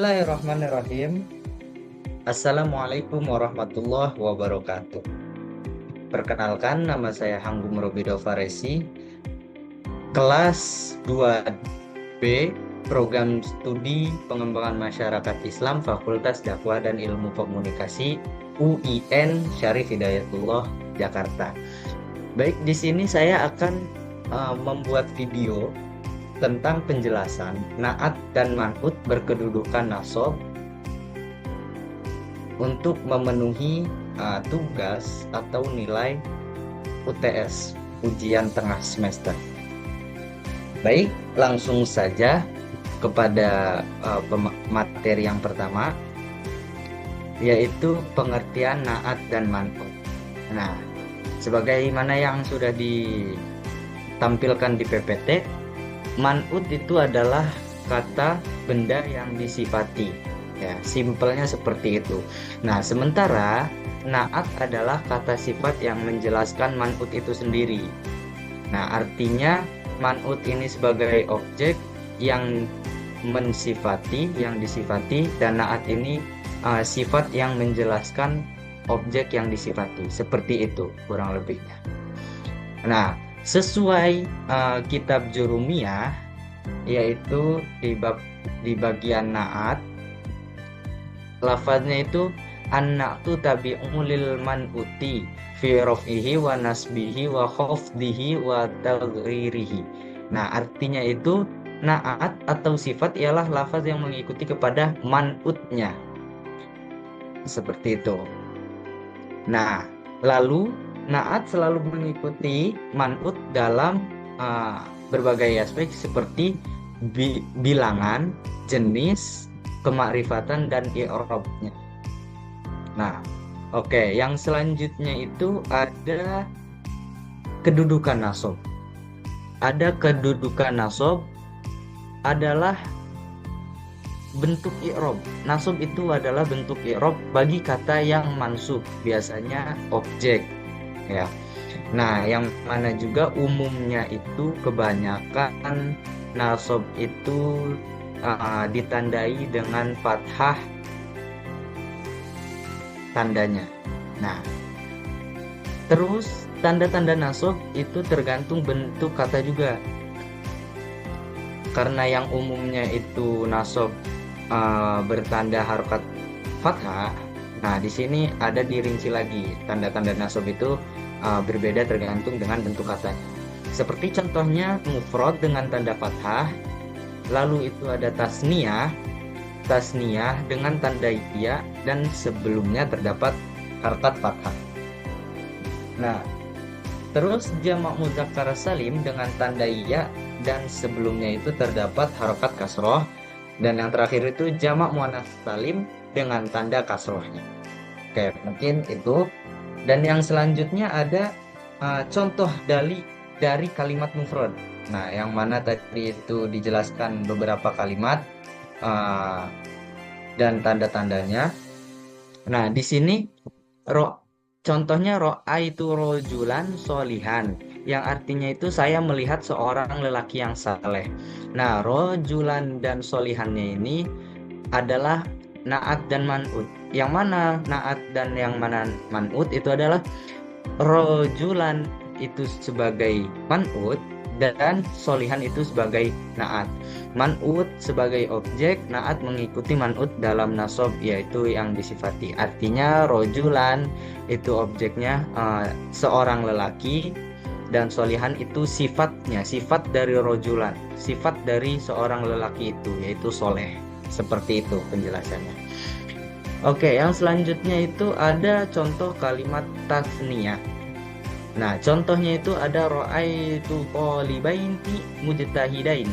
Bismillahirrahmanirrahim. Assalamualaikum warahmatullahi wabarakatuh. Perkenalkan, nama saya Hanggum Robido Faresi, kelas 2B, Program Studi Pengembangan Masyarakat Islam, Fakultas Dakwah dan Ilmu Komunikasi, UIN Syarif Hidayatullah, Jakarta. Baik, di sini saya akan membuat video tentang penjelasan naat dan man'ut berkedudukan nasab untuk memenuhi tugas atau nilai UTS, ujian tengah semester. Baik, langsung saja kepada materi yang pertama, yaitu pengertian naat dan man'ut. Nah, sebagaimana yang sudah ditampilkan di PPT, man'ut itu adalah kata benda yang disifati, ya, simpelnya seperti itu. Nah, sementara naat adalah kata sifat yang menjelaskan man'ut itu sendiri. Nah, artinya man'ut ini sebagai objek yang mensifati, yang disifati, dan naat ini sifat yang menjelaskan objek yang disifati. Seperti itu kurang lebihnya. Nah, sesuai kitab Jurumiyah, yaitu di bagian naat, lafadznya itu an-na'tu tabi'un lil man'uti fi raf'ihi wa nasbihi wa khafdihi wa taghririhi. Nah, artinya itu naat atau sifat ialah lafaz yang mengikuti kepada man'utnya. Seperti itu. Nah, lalu naat selalu mengikuti man'ut dalam berbagai aspek seperti bilangan, jenis, kemakrifatan, dan i'rabnya. Nah, oke, yang selanjutnya itu ada kedudukan nasab. Ada kedudukan nasab adalah bentuk i'rab. Nasab itu adalah bentuk i'rab bagi kata yang mansub, biasanya objek, ya. Nah, yang mana juga umumnya itu kebanyakan nasab itu ditandai dengan fathah tandanya. Nah, terus tanda-tanda nasab itu tergantung bentuk kata juga. Karena yang umumnya itu nasab bertanda harokat fathah. Nah, di sini ada dirinci lagi. Tanda-tanda nasab itu berbeda tergantung dengan bentuk katanya. Seperti contohnya mufrad dengan tanda fathah, lalu itu ada tasniyah dengan tanda ya, dan sebelumnya terdapat harokat fathah. Nah, terus jamak mudzakkar salim dengan tanda ya dan sebelumnya itu terdapat harokat kasroh, dan yang terakhir itu jamak muannats salim dengan tanda kasrohnya. Oke, mungkin itu. Dan yang selanjutnya ada contoh dari kalimat mufrad. Nah, yang mana tadi itu dijelaskan beberapa kalimat dan tanda-tandanya. Nah, di sini contohnya ro'aitu rojulan solihan, yang artinya itu saya melihat seorang lelaki yang saleh. Nah, rojulan dan solihannya ini adalah naat dan man'ut. Yang mana naat dan yang mana man'ut itu adalah rojulan itu sebagai man'ut dan solihan itu sebagai naat. Man'ut sebagai objek, naat mengikuti man'ut dalam nasab, yaitu yang disifati. Artinya rojulan itu objeknya seorang lelaki, dan solihan itu sifatnya, sifat dari rojulan, sifat dari seorang lelaki itu, yaitu soleh. Seperti itu penjelasannya. Oke, yang selanjutnya itu ada contoh kalimat tasniyah. Nah, contohnya itu ada ro'aitu qalibaini mujtahidain,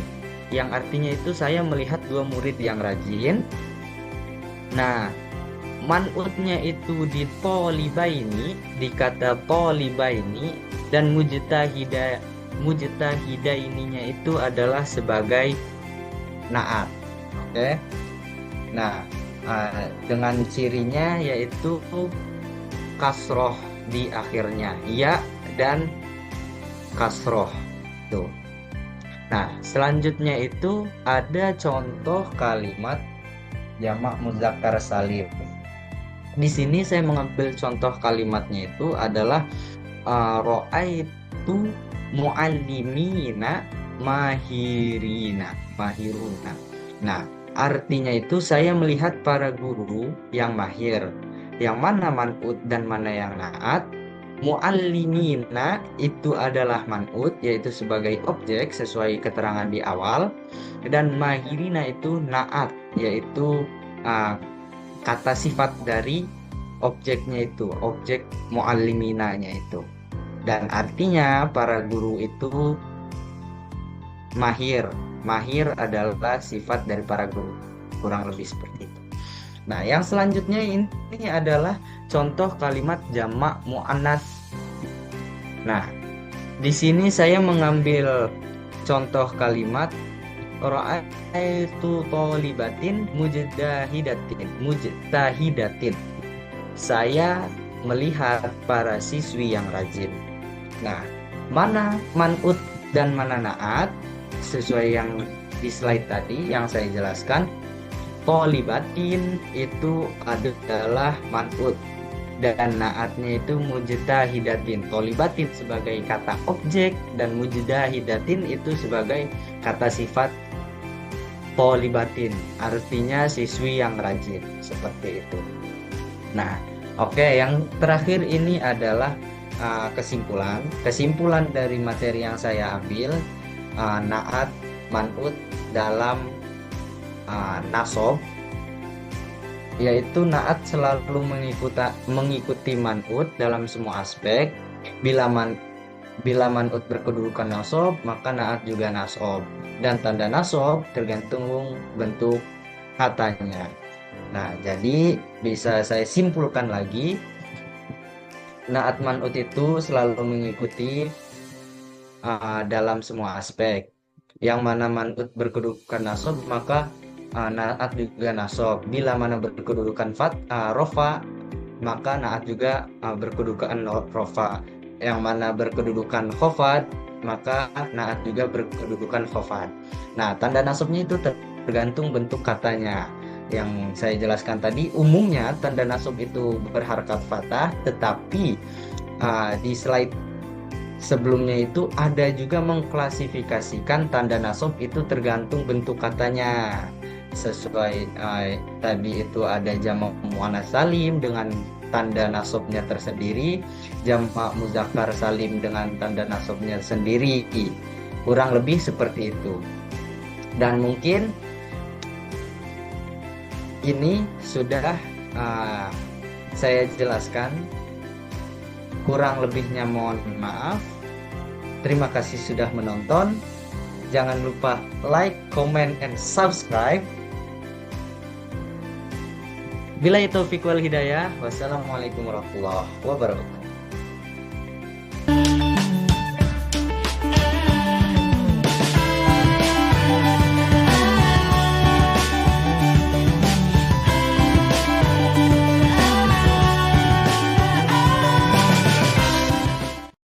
yang artinya itu saya melihat dua murid yang rajin. Nah, man'utnya itu di qalibaini, di kata qalibaini, dan mujtahidaininya itu adalah sebagai naat. Oke. Nah, dengan cirinya yaitu kasroh di akhirnya, ya dan kasroh tuh. Nah, selanjutnya itu ada contoh kalimat jamak muzakkar salim. Di sini saya mengambil contoh kalimatnya itu adalah ro'aitu muallimina mahiruna. Nah, artinya itu saya melihat para guru yang mahir. Yang mana man'ut dan mana yang na'at. Muallimina itu adalah man'ut, yaitu sebagai objek sesuai keterangan di awal. Dan mahirina itu na'at, yaitu uh, kata sifat dari objeknya itu, objek mualliminanya itu. Dan artinya para guru itu mahir. Mahir adalah sifat dari para guru. Kurang lebih seperti itu. Nah, yang selanjutnya ini adalah contoh kalimat jamak muannas. Nah, di sini saya mengambil contoh kalimat ra'aitu thalibatin mujtahidatin. Saya melihat para siswi yang rajin. Nah, mana man'ut dan mana na'at sesuai yang di slide tadi yang saya jelaskan. Thalibatin itu adalah man'ut dan na'atnya itu mujtahidatin. Thalibatin sebagai kata objek dan mujtahidatin itu sebagai kata sifat thalibatin, artinya siswi yang rajin, seperti itu. Nah, oke, yang terakhir ini adalah kesimpulan dari materi yang saya ambil. Na'at man'ut dalam nasob, yaitu na'at selalu mengikuti man'ut dalam semua aspek. Bila man'ut berkedudukan nasob, maka na'at juga nasob, dan tanda nasob tergantung bentuk katanya. Nah, jadi bisa saya simpulkan lagi, na'at man'ut itu selalu mengikuti dalam semua aspek. Yang mana man'ut berkedudukan nasob, maka na'at juga nasob. Bila mana berkedudukan rofa, maka na'at juga berkedudukan rofa. Yang mana berkedudukan khofad, maka na'at juga berkedudukan khofad. Nah, tanda nasobnya itu tergantung bentuk katanya. Yang saya jelaskan tadi, umumnya tanda nasob itu berharakat fathah, tetapi di slide sebelumnya itu ada juga mengklasifikasikan tanda nasob itu tergantung bentuk katanya. Sesuai tadi itu ada jamak muannats salim dengan tanda nasobnya tersendiri, jamak muzakkar salim dengan tanda nasobnya sendiri. Kurang lebih seperti itu. Dan mungkin ini sudah saya jelaskan. Kurang lebihnya mohon maaf. Terima kasih sudah menonton. Jangan lupa like, comment, and subscribe. Billahi taufiq wal hidayah. Wassalamualaikum warahmatullahi wabarakatuh.